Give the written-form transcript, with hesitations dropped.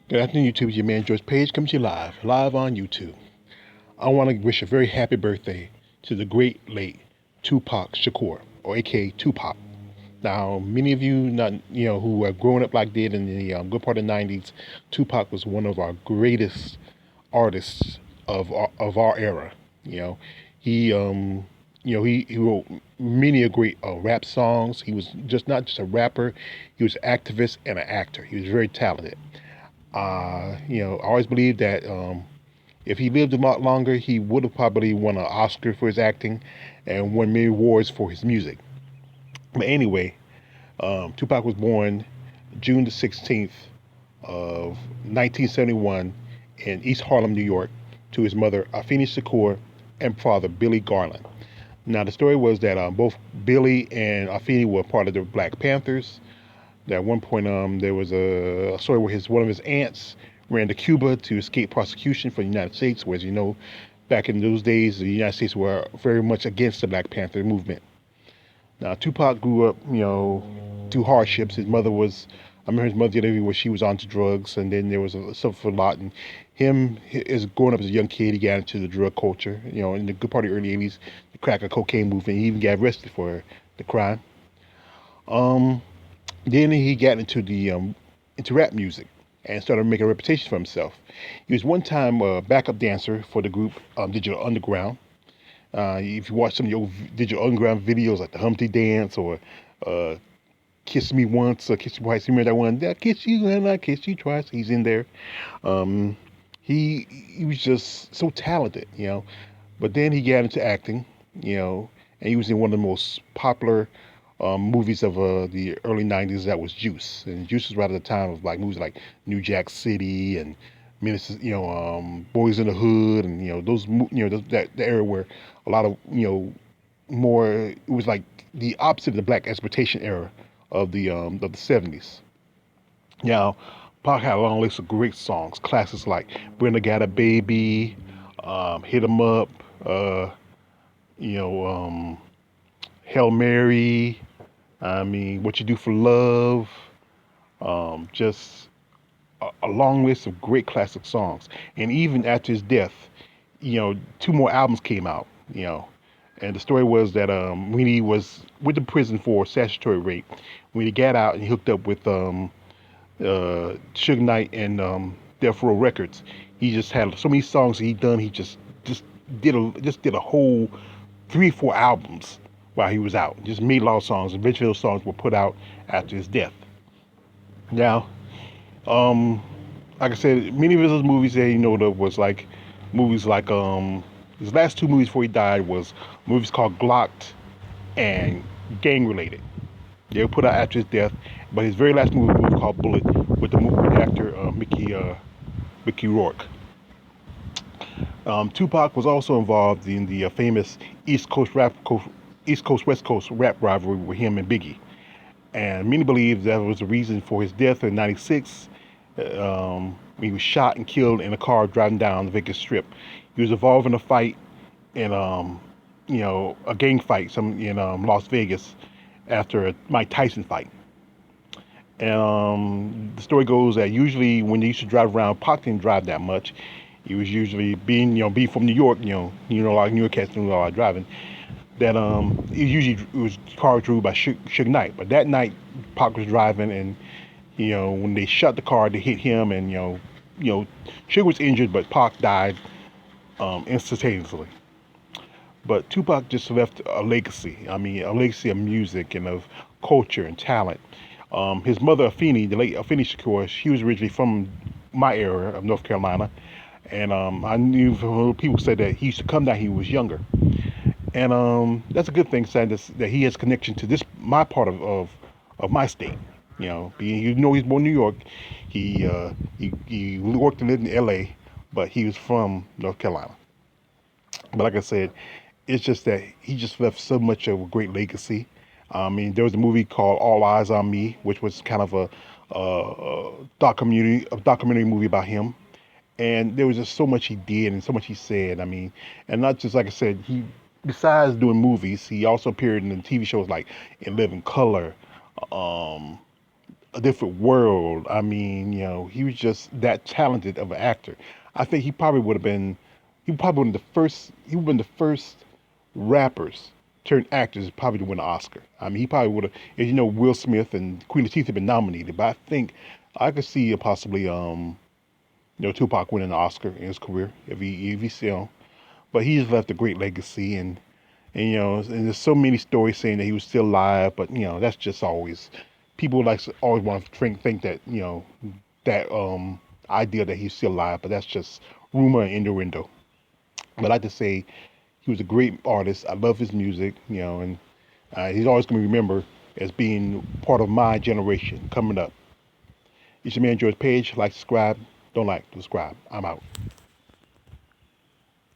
Good afternoon, YouTube. It's your man George Page coming to you live on YouTube. I want to wish a very happy birthday to the great late Tupac Shakur, or AKA Tupac. Now, many of you not who are growing up like did in the good part of the '90s, Tupac was one of our greatest artists of our era. You know, he wrote many a great rap songs. He was just not just a rapper; he was an activist and an actor. He was very talented. I always believed that if he lived a lot longer, he would have probably won an Oscar for his acting and won many awards for his music. But anyway, Tupac was born June the 16th of 1971 in East Harlem, New York, to his mother, Afeni Shakur, and father, Billy Garland. Now, the story was that both Billy and Afeni were part of the Black Panthers. At one point, there was a story where one of his aunts ran to Cuba to escape prosecution from the United States. Whereas back in those days, the United States were very much against the Black Panther movement. Now, Tupac grew up, through hardships. I remember his mother did interview where she was onto drugs, and then there was suffered a lot. And him, is growing up as a young kid, he got into the drug culture. In the good part of the early '80s, the crack and cocaine movement. He even got arrested for the crime. Um, then he got into rap music and started making a reputation for himself. He was one time a backup dancer for the group Digital Underground. If you watch some of the old Digital Underground videos like the Humpty Dance or uh, Kiss Me Once or Kiss Me Twice, you remember that one? I kiss you and I kiss you twice. He's in there. Um, he was just so talented. But then he got into acting, and he was in one of the most popular movies of the early '90s. That was Juice, and Juice was right at the time of like movies like New Jack City and Boys in the Hood, and that the era where a lot of more. It was like the opposite of the black exploitation era of the '70s. Now, Pac had a long list of great songs, classics like Brenda Got a Baby, Hit 'Em Up, uh, you know, um, Hail Mary. I mean, What You Do for Love. Just a long list of great classic songs. And even after his death, two more albums came out. And the story was that when he was with the prison for statutory rape, when he got out and he hooked up with Suge Knight and Death Row Records, he just had so many songs he done. He just did a whole 3 or 4 albums while he was out. Just made a lot of songs. Eventually, those songs were put out after his death. Now, um, like I said, many of his movies that was like movies like his last 2 movies before he died was movies called Glocked and Gang Related. They were put out after his death, but his very last movie was called Bullet with the movie actor Mickey Rourke. Tupac was also involved in the famous East Coast West Coast rap rivalry with him and Biggie, and many believe that was the reason for his death in '96. He was shot and killed in a car driving down the Vegas Strip. He was involved in a fight in a gang fight in Las Vegas after a Mike Tyson fight. And the story goes that usually when he used to drive around, Pac didn't drive that much. He was usually being from New York, a lot of New York cats do a lot of driving. That it was car drove by Suge Knight, but that night Pac was driving, and when they shut the car, they hit him, and Suge was injured, but Pac died instantaneously. But Tupac just left a legacy. I mean, a legacy of music and of culture and talent. His mother, Afeni, the late Afeni Shakur, she was originally from my area of North Carolina. And I knew people said that he used to come down when he was younger. And that's a good thing, saying that he has connection to my part of my state. Being he's born in New York, he worked and lived in L.A., but he was from North Carolina. But like I said, it's just that he just left so much of a great legacy. I mean, there was a movie called All Eyes on Me, which was kind of a documentary movie about him. And there was just so much he did and so much he said. I mean, and not just like I said, besides doing movies, he also appeared in TV shows like In Living Color, um, a different world. I mean, he was just that talented of an actor. I think he probably would have been, he probably one of the first, he would have been the first rappers turned actors probably to win an Oscar. I mean, he probably would have, as you know, Will Smith and Queen Latifah have been nominated, but I think I could see possibly, Tupac winning an Oscar in his career if he still. But he's left a great legacy, and there's so many stories saying that he was still alive, but that's just always people like to always want to think that that idea that he's still alive, but that's just rumor and innuendo. But I like to say he was a great artist. I love his music, and he's always going to be remembered as being part of my generation coming up. It's your man George Page. Like, subscribe. Don't like, subscribe. I'm out.